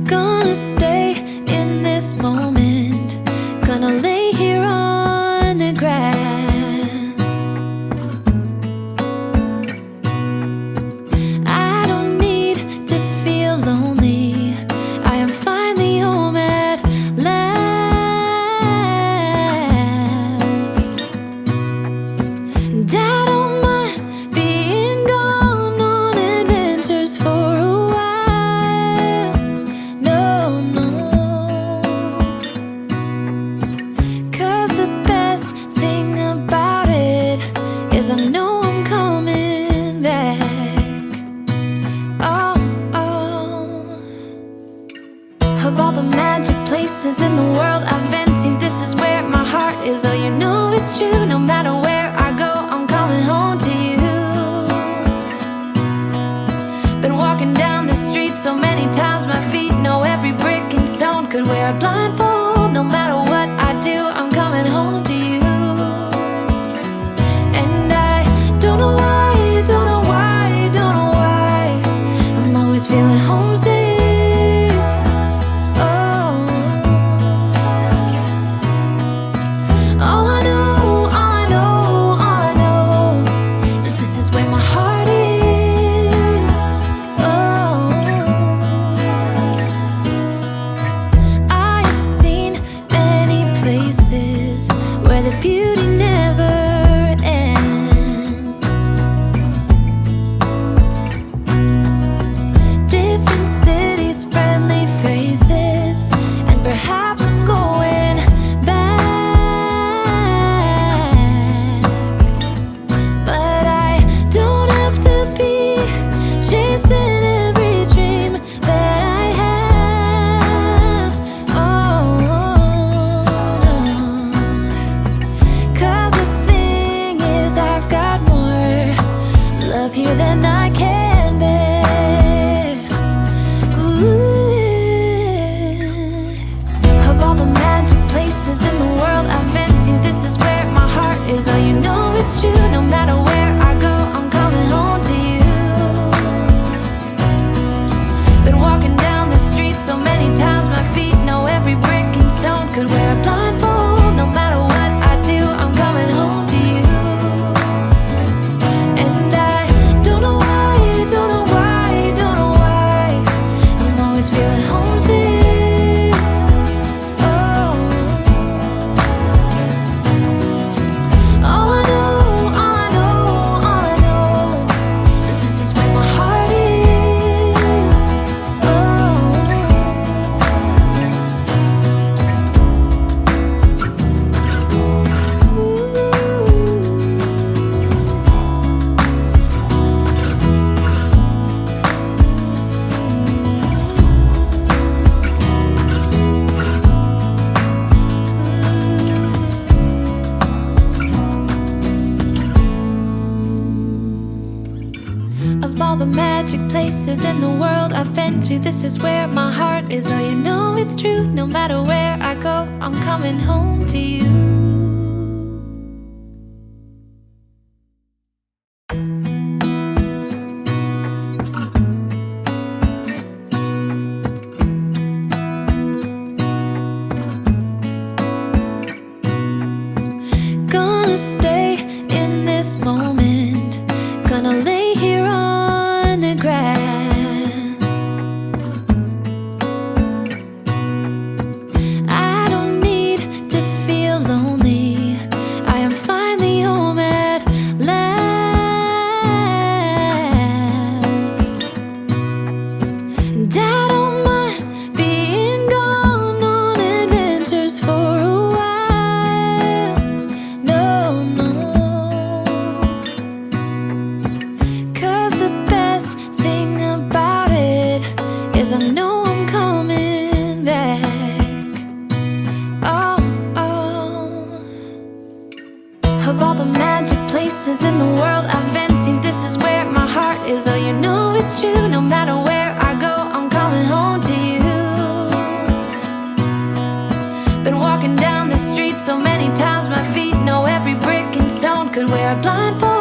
Gonna stay in this moment, gonna lay here on the grass. I don't need to feel lonely, I am finally home at last. And I don't mind being gone on adventures for a while. No, no, 'cause the best thing about it is I know I'm coming back. Oh, oh. Of all the magic places in the world I've been to, this is where my heart is. Oh, you know it's true, no matter where I go, I'm coming home to you. Been walking down the street so many times, my feet know every brick and stone. Could wear a blindfold, no matter what I do, I'm coming home to you. And I don't know why, don't know why, don't know why, I'm always feeling homesick. Oh, all I know, all I know, all I know is this is where my heart is. Oh, I have seen many places where the beauty never ends. Different cities, friendly faces, and perhaps I'm going back. But I don't have to be chasing every dream that I have. Oh, no. 'Cause the thing is, I've got more love here than I can bear. Ooh. Of all the magic places in the world I've been to, this is where my heart is. Oh, you know it's true, no matter where I go, I'm coming home to you. Been walking down the street so many times, my feet know every brick and stone. Could wear a blindfold, no matter what I do, I'm coming home to you. And I don't know why, don't know why, don't know why, I'm always feeling homesick. Oh, all I know, all I know, all I know is this is where my heart is. Oh, of all the magic places in the world I've been to, this is where my heart is. Oh, you know it's true, no matter where I go, I'm coming home to you. Gonna stay in this moment, gonna lay here on the grass. I don't need to feel lonely, I am finally home at last. And I don't mind being gone on adventures for a while. No, no, 'cause the best thing about it is I know I'm coming back. Oh, oh. Of all the magic places in the world I've been to, this is where my heart is. Oh, you know it's true, no matter where I go, I'm coming home to you. Been walking down so many times my feet know every brick and stone. Could wear a blindfold